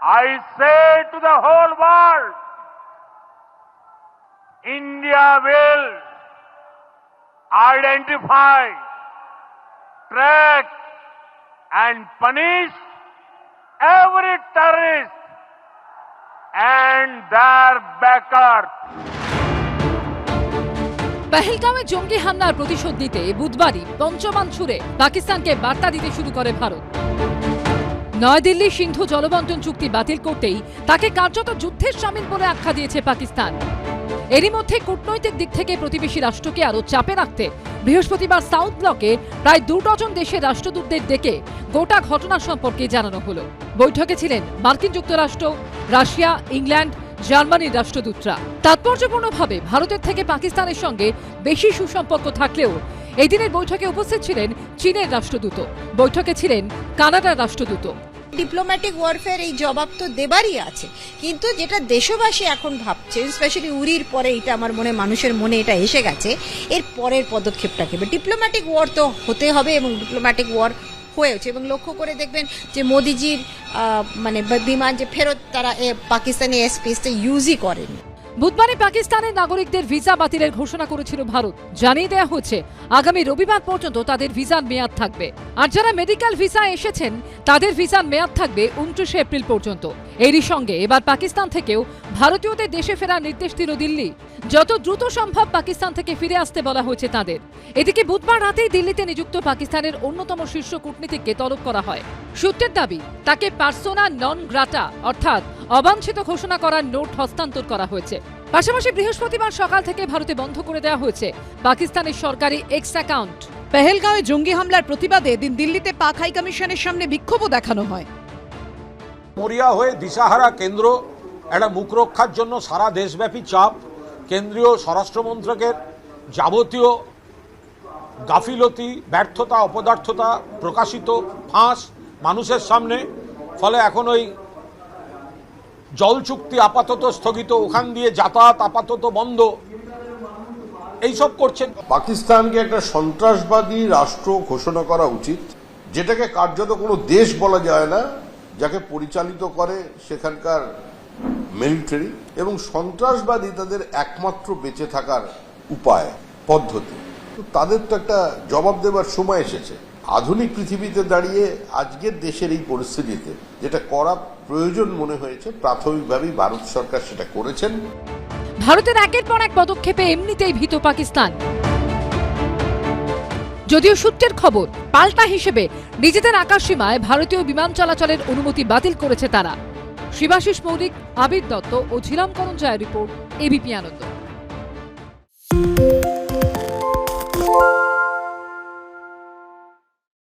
I say to the whole world, India will identify, track and punish every terrorist and their backers. পহেলগাঁওয়ে জঙ্গি হামলার প্রতিশোধ নিতে বুধবারই পঞ্চমান ছুড়ে পাকিস্তানকে বার্তা দিতে শুরু করে ভারত। নয়াদিল্লি সিন্ধু জলবন্টন চুক্তি বাতিল করতেই তাকে কার্যত যুদ্ধের শামিল বলে আখ্যা দিয়েছে পাকিস্তান। এরই মধ্যে কূটনৈতিক দিক থেকে প্রতিবেশী রাষ্ট্রকে আরও চাপে রাখতে বৃহস্পতিবার সাউথ ব্লকে প্রায় 2 ডজন দেশের রাষ্ট্রদূতদের ডেকে গোটা ঘটনা সম্পর্কে জানানো হলো। বৈঠকে ছিলেন মার্কিন যুক্তরাষ্ট্র, রাশিয়া, ইংল্যান্ড, জার্মানির রাষ্ট্রদূতরা। তাৎপর্যপূর্ণভাবে ভারতের থেকে পাকিস্তানের সঙ্গে বেশি সুসম্পর্ক থাকলেও এই দিনের বৈঠকে উপস্থিত ছিলেন চীনের রাষ্ট্রদূত, বৈঠকে ছিলেন কানাডার রাষ্ট্রদূত। ডিপ্লোম্যাটিক ওয়ারফেয়ার এই জবাব তো দেবারই আছে, কিন্তু যেটা দেশবাসী এখন ভাবছে, স্পেশালি উরির পরে এটা আমার মনে মানুষের মনে এটা এসে গেছে, এর পরের পদক্ষেপটা কি? ডিপ্লোম্যাটিক ওয়ার তো হতে হবে এবং ডিপ্লোম্যাটিক ওয়ার হয়েছে। এবং লক্ষ্য করে দেখবেন যে মোদিজির মানে বিমান যে ফেরত তারা পাকিস্তানি এয়ারস্পেসটা ইউজই করেনি। বুধবারই পাকিস্তানের নাগরিকদের ভিসা বাতিলের ঘোষণা করেছিল ভারত। জানিয়ে দেওয়া হচ্ছে আগামী রবিবার পর্যন্ত তাদের ভিসার মেয়াদ থাকবে। আর যারা মেডিকেল ভিসা এসেছেন তাদের ভিসার মেয়াদ থাকবে 29 এপ্রিল পর্যন্ত। এরই সঙ্গে এবার পাকিস্তান থেকেও ভারতীয়দের দেশে ফেরার নির্দেশ দিল দিল্লি। যত দ্রুত সম্ভব পাকিস্তান থেকে ফিরে আসতে বলা হয়েছে তাদের। এদিকে বুধবার রাতেই দিল্লিতে নিযুক্ত পাকিস্তানের অন্যতম শীর্ষ কূটনীতিককে তলব করা হয়। সূত্রের দাবি তাকে পার্সোনা নন গ্রাটা অর্থাৎ অবাঞ্ছিত ঘোষণা করার নোট হস্তান্তর করা হয়েছে। পাশাপাশি বৃহস্পতিবার সকাল থেকে ভারতে বন্ধ করে দেওয়া হয়েছে পাকিস্তানের সরকারি এক্স অ্যাকাউন্ট। পহেলগাঁওয়ে জঙ্গি হামলার প্রতিবাদে দিন দিল্লিতে পাক হাই কমিশনের সামনে বিক্ষোভও দেখানো হয়। মরিয়া হয়ে দিশাহারা কেন্দ্র, একটা মুখ রক্ষার জন্য সারা দেশব্যাপী চাপ, কেন্দ্রীয় স্বরাষ্ট্র মন্ত্রকের যাবতীয় গাফিলতি, ব্যর্থতা, অপদার্থতা প্রকাশিত, ফাঁস মানুষের সামনে। ফলে এখন ওই জল চুক্তি আপাতত স্থগিত, ওখান দিয়ে যাতায়াত আপাতত বন্ধ, এইসব করছেন। পাকিস্তানকে একটা সন্ত্রাসবাদী রাষ্ট্র ঘোষণা করা উচিত, যেটাকে কার্যত কোনো দেশ বলা যায় না, যাকে পরিচালিত করে সেখানকার মিলিটারি, এবং সন্ত্রাসবাদী তাদের একমাত্র বেঁচে থাকার উপায়, পদ্ধতি। তাদের তো একটা জবাব দেবার সময় এসেছে। আধুনিক পৃথিবীতে দাঁড়িয়ে আজকের দেশের এই পরিস্থিতিতে যেটা করা প্রয়োজন মনে হয়েছে, প্রাথমিকভাবেই ভারত সরকার সেটা করেছেন। ভারতের একের পর এক পদক্ষেপে এমনিতেই ভীত পাকিস্তান। যদিও সূত্রের খবর, পাল্টা হিসেবে নিজেদের আকাশসীমায় ভারতীয় বিমান চলাচলের অনুমতি বাতিল করেছে তারা। শিবাশিস মৌলিক, আবির দত্ত ও ঝিলাম করঞ্জায়ের রিপোর্ট, এবিপি আনন্দ।